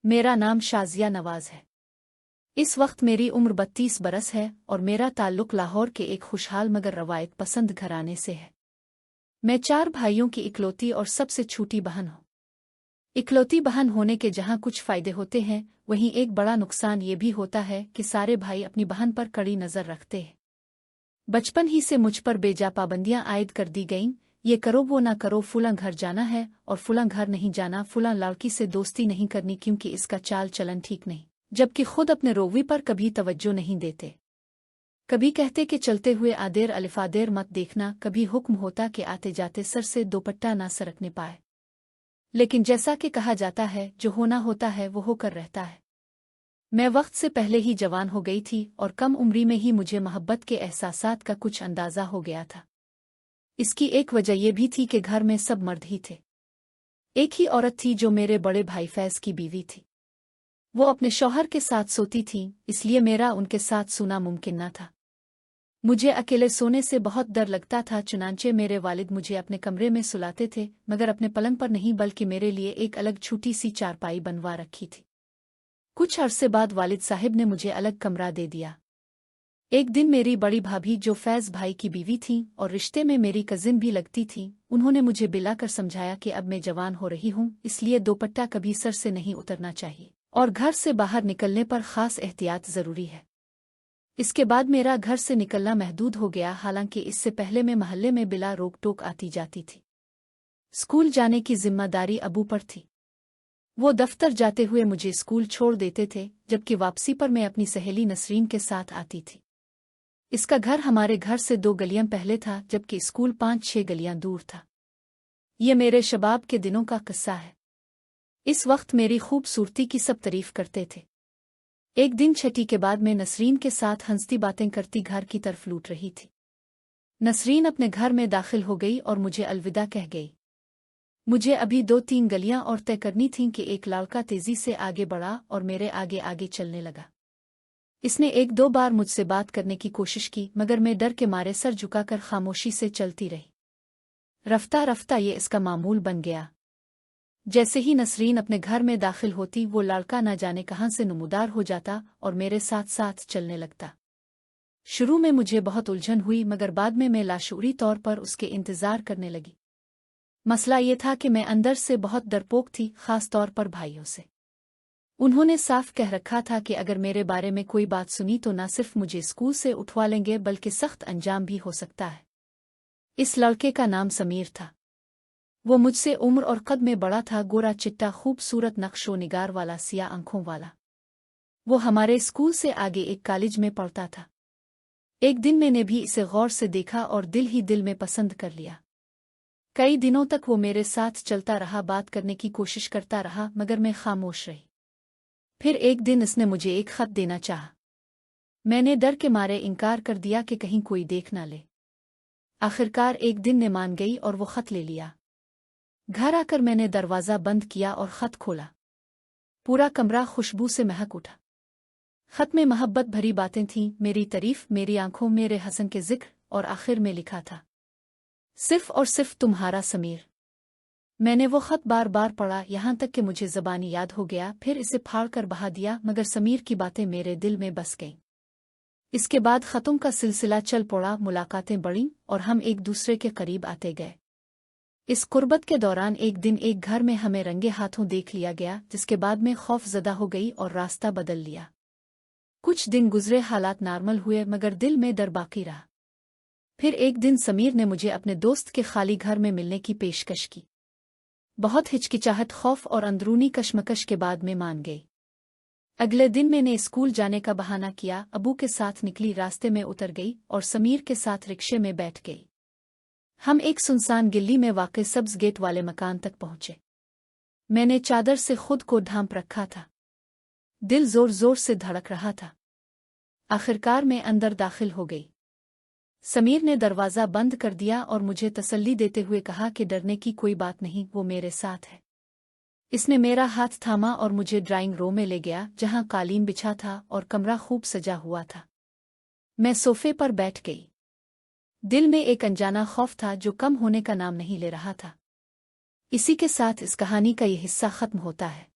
मेरा नाम शाज़िया नवाज़ है। इस वक्त मेरी उम्र 32 बरस है और मेरा ताल्लुक़ लाहौर के एक खुशहाल मगर रवायत पसंद घराने से है। मैं 4 भाइयों की इकलौती और सबसे छोटी बहन हूँ। इकलौती बहन होने के जहाँ कुछ फ़ायदे होते हैं, वहीं एक बड़ा नुकसान ये भी होता है कि सारे भाई अपनी बहन पर कड़ी नज़र रखते हैं। बचपन ही से मुझ पर बेजा पाबंदियां आयद कर दी गईं, ये करो वो ना करो, फुलां घर जाना है और फुलां घर नहीं जाना, फुलां लड़की से दोस्ती नहीं करनी क्योंकि इसका चाल चलन ठीक नहीं, जबकि खुद अपने रोवी पर कभी तवज्जो नहीं देते। कभी कहते कि चलते हुए आदेर अलिफादेर मत देखना, कभी हुक्म होता कि आते जाते सर से दोपट्टा ना सरकने पाए। लेकिन जैसा कि कहा जाता है, जो होना होता है वो होकर रहता है। मैं वक्त से पहले ही जवान हो गई थी और कम उम्री में ही मुझे मोहब्बत के एहसासात का कुछ अंदाज़ा हो गया था। इसकी एक वजह यह भी थी कि घर में सब मर्द ही थे। एक ही औरत थी जो मेरे बड़े भाई फैज़ की बीवी थी। वो अपने शौहर के साथ सोती थी, इसलिए मेरा उनके साथ सोना मुमकिन न था। मुझे अकेले सोने से बहुत डर लगता था, चुनांचे मेरे वालिद मुझे अपने कमरे में सुलाते थे, मगर अपने पलंग पर नहीं बल्कि मेरे लिए एक अलग छोटी सी चारपाई बनवा रखी थी। कुछ अरसे बाद वालिद साहिब ने मुझे अलग कमरा दे दिया। एक दिन मेरी बड़ी भाभी, जो फैज़ भाई की बीवी थीं और रिश्ते में मेरी कजिन भी लगती थीं, उन्होंने मुझे बिलाकर समझाया कि अब मैं जवान हो रही हूँ, इसलिए दोपट्टा कभी सर से नहीं उतरना चाहिए और घर से बाहर निकलने पर ख़ास एहतियात ज़रूरी है। इसके बाद मेरा घर से निकलना महदूद हो गया, हालांकि इससे पहले मैं महल्ले में बिला रोक टोक आती जाती थी। स्कूल जाने की जिम्मेदारी अबू पर थी। वो दफ्तर जाते हुए मुझे स्कूल छोड़ देते थे, जबकि वापसी पर मैं अपनी सहेली नसरीन के साथ आती थी। इसका घर हमारे घर से 2 गलियां पहले था, जबकि स्कूल 5-6 गलियां दूर था। ये मेरे शबाब के दिनों का किस्सा है। इस वक्त मेरी खूबसूरती की सब तारीफ करते थे। एक दिन छठी के बाद मैं नसरीन के साथ हंसती बातें करती घर की तरफ लूट रही थी। नसरीन अपने घर में दाखिल हो गई और मुझे अलविदा कह गई। मुझे अभी 2-3 गलियां और तय करनी थीं कि एक लड़का तेजी से आगे बढ़ा और मेरे आगे आगे चलने लगा। इसने 1-2 बार मुझसे बात करने की कोशिश की, मगर मैं डर के मारे सर झुकाकर खामोशी से चलती रही। रफ्ता रफ्ता ये इसका मामूल बन गया। जैसे ही नसरीन अपने घर में दाखिल होती, वो लड़का न जाने कहाँ से नमूदार हो जाता और मेरे साथ साथ चलने लगता। शुरू में मुझे बहुत उलझन हुई, मगर बाद में मैं लाशूरी तौर पर उसके इंतज़ार करने लगी। मसला ये था कि मैं अंदर से बहुत डरपोक थी, ख़ास तौर पर भाइयों से। उन्होंने साफ कह रखा था कि अगर मेरे बारे में कोई बात सुनी तो न सिर्फ मुझे स्कूल से उठवा लेंगे बल्कि सख्त अंजाम भी हो सकता है। इस लड़के का नाम समीर था। वो मुझसे उम्र और कद में बड़ा था, गोरा चिट्टा, खूबसूरत नक्शो निगार वाला, सिया आंखों वाला। वो हमारे स्कूल से आगे एक कॉलेज में पढ़ता था। एक दिन मैंने भी इसे गौर से देखा और दिल ही दिल में पसंद कर लिया। कई दिनों तक वो मेरे साथ चलता रहा, बात करने की कोशिश करता रहा, मगर मैं खामोश रही। फिर एक दिन इसने मुझे एक खत देना चाहा। मैंने डर के मारे इनकार कर दिया कि कहीं कोई देख ना ले। आखिरकार एक दिन ने मान गई और वो खत ले लिया। घर आकर मैंने दरवाज़ा बंद किया और खत खोला। पूरा कमरा खुशबू से महक उठा। खत में मोहब्बत भरी बातें थीं, मेरी तारीफ, मेरी आंखों, मेरे हसन के जिक्र, और आखिर में लिखा था, सिर्फ और सिर्फ तुम्हारा समीर। मैंने वो खत बार बार पढ़ा, यहाँ तक कि मुझे ज़बानी याद हो गया, फिर इसे फाड़ कर बहा दिया, मगर समीर की बातें मेरे दिल में बस गईं। इसके बाद ख़तों का सिलसिला चल पड़ा, मुलाकातें बढ़ीं और हम एक दूसरे के करीब आते गए। इस कुर्बत के दौरान एक दिन एक घर में हमें रंगे हाथों देख लिया गया, जिसके बाद मैं खौफज़दा हो गई और रास्ता बदल लिया। कुछ दिन गुजरे, हालात नॉर्मल हुए, मगर दिल में डर बाकी रहा। फिर एक दिन समीर ने मुझे अपने दोस्त के खाली घर में मिलने की पेशकश की। बहुत हिचकिचाहट, खौफ और अंदरूनी कशमकश के बाद मैं मान गई। अगले दिन मैंने स्कूल जाने का बहाना किया, अबू के साथ निकली, रास्ते में उतर गई और समीर के साथ रिक्शे में बैठ गई। हम एक सुनसान गिल्ली में वाक़े सब्ज़ गेट वाले मकान तक पहुँचे। मैंने चादर से खुद को ढांप रखा था। दिल जोर जोर से धड़क रहा था। आखिरकार मैं अंदर दाखिल हो गई। समीर ने दरवाज़ा बंद कर दिया और मुझे तसल्ली देते हुए कहा कि डरने की कोई बात नहीं, वो मेरे साथ है। इसने मेरा हाथ थामा और मुझे ड्राइंग रूम में ले गया, जहाँ कालीन बिछा था और कमरा खूब सजा हुआ था। मैं सोफे पर बैठ गई। दिल में एक अनजाना खौफ था जो कम होने का नाम नहीं ले रहा था। इसी के साथ इस कहानी का ये हिस्सा ख़त्म होता है।